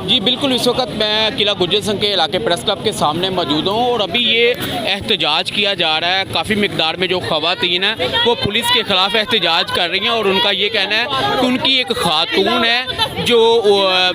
जी बिल्कुल, इस वक्त मैं किला गुज्जर संघ के इलाके प्रेस क्लब के सामने मौजूद हूँ और अभी ये एहतजाज किया जा रहा है। काफ़ी मिकदार में जो ख़वातीन हैं वो पुलिस के ख़िलाफ़ एहतजाज कर रही हैं और उनका ये कहना है कि उनकी एक ख़ातून है जो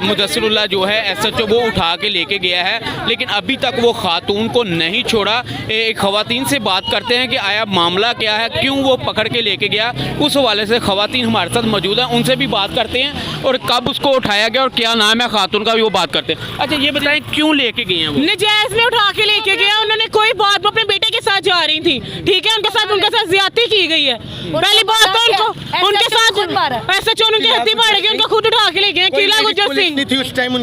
मुदस्सिरुल्लाह जो है SHO वो उठा के लेके गया है, लेकिन अभी तक वो ख़ातून को नहीं छोड़ा। एक ख़वातीन से बात करते हैं कि आया मामला क्या है, क्यों वो पकड़ के लेके गया। उस हवाले से ख़वातीन हमारे साथ मौजूद हैं, उनसे भी बात करते हैं और कब उसको उठाया गया और क्या नाम है खातून का भी वो बात करते हैं। अच्छा ये बताएं क्यों लेके गए हैं वो? नजायज में उठा के लेके गया। उन्होंने कोई बात, वो अपने बेटे के साथ जा रही थी, ठीक है, उनके साथ ज्यादती की गई है। पहली बात तो उनके साथ SHO उनकी हत्ती पड़ेगी, उनको खुद उठा के ले गए किला गुज्जर सिंह।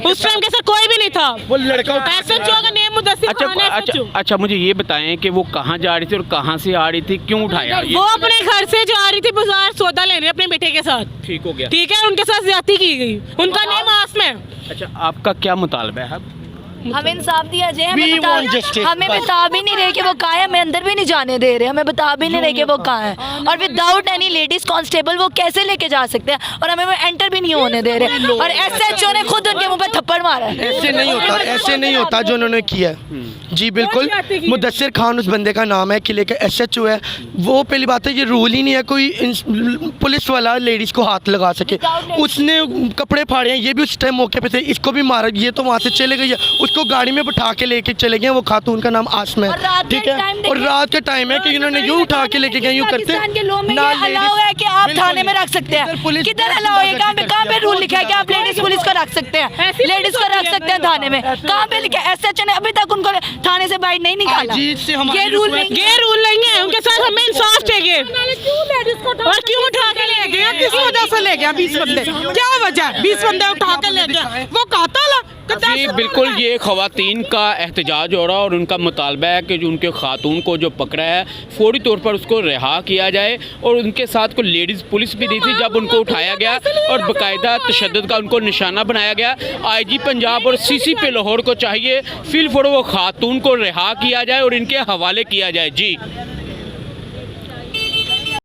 उस टाइम के साथ कोई भी नहीं था, वो लड़का SHO का नेम मुदस्सिर खान है। अच्छा मुझे ये बताएं कि वो कहाँ जा रही थी और कहाँ से आ रही थी, क्यों उठाया? वो अपने घर से जा रही थी बाजार सौदा लेने अपने बेटे के साथ। ठीक हो गया, ठीक है, उनके साथ ज्यादती की गई। उनका नेम आसम है। अच्छा आपका क्या मुतालबा है? हमें इंसाफ दिया जाए। हमें बता भी नहीं रहे कि वो कहाँ है, हमें अंदर भी नहीं जाने दे रहे, हमें बता भी नहीं रहे कि वो कहाँ है। और विदाउट एनी लेडीज कांस्टेबल वो कैसे लेके जा सकते हैं और हमें वो एंटर भी नहीं होने दे रहे। और SHO ने खुद उनके मुंह पर थप्पड़ मारा है। ऐसे नहीं होता जो उन्होंने किया है। जी बिल्कुल, मुदस्सिर खान उस बंदे का नाम है, किले का SHO है। वो पहली बात है, ये रूल ही नहीं है कोई पुलिस वाला लेडीज को हाथ लगा सके। उसने कपड़े फाड़े हैं, ये भी उस टाइम मौके पे थे, इसको भी मारा। ये तो वहाँ से चले गई है, उसको गाड़ी में बिठा के लेके चले गए। वो खातून का नाम आसम है, ठीक है। और रात का टाइम है कि इन्होंने यूँ उठा के लेके गए, यूँ करते है कि आप थाने में रख सकते हैं। किधर अलाउ है? कहाँ पे रूल लिखा है कि आप लेडीज पुलिस को रख सकते हैं? लेडीज को रख सकते हैं थाने में? कहाँ पे लिखा है? SHO ने अभी तक उनको थाने से बाहर नहीं निकाला। ये रूल नहीं है। उनके साथ हमें इंसाफ चाहिए। और क्यों उठा के ले गया? किस वजह से ले गया? 20 बंदे, क्या वजह? 20 बंदे उठा के ले गया, वो कातल है। जी बिल्कुल, ये ख़वातीन का एहतजाज हो रहा है और उनका मुतालबा है कि जो उनके खातून को जो पकड़ा है फौरी तौर पर उसको रिहा किया जाए। और उनके साथ कोई लेडीज़ पुलिस भी नहीं थी जब उनको उठाया गया और बाकायदा तशद्दुद का उनको निशाना बनाया गया। IG पंजाब और CCP लाहौर को चाहिए फिलफौर वो खातून को रिहा किया जाए और इनके हवाले किया जाए। जी।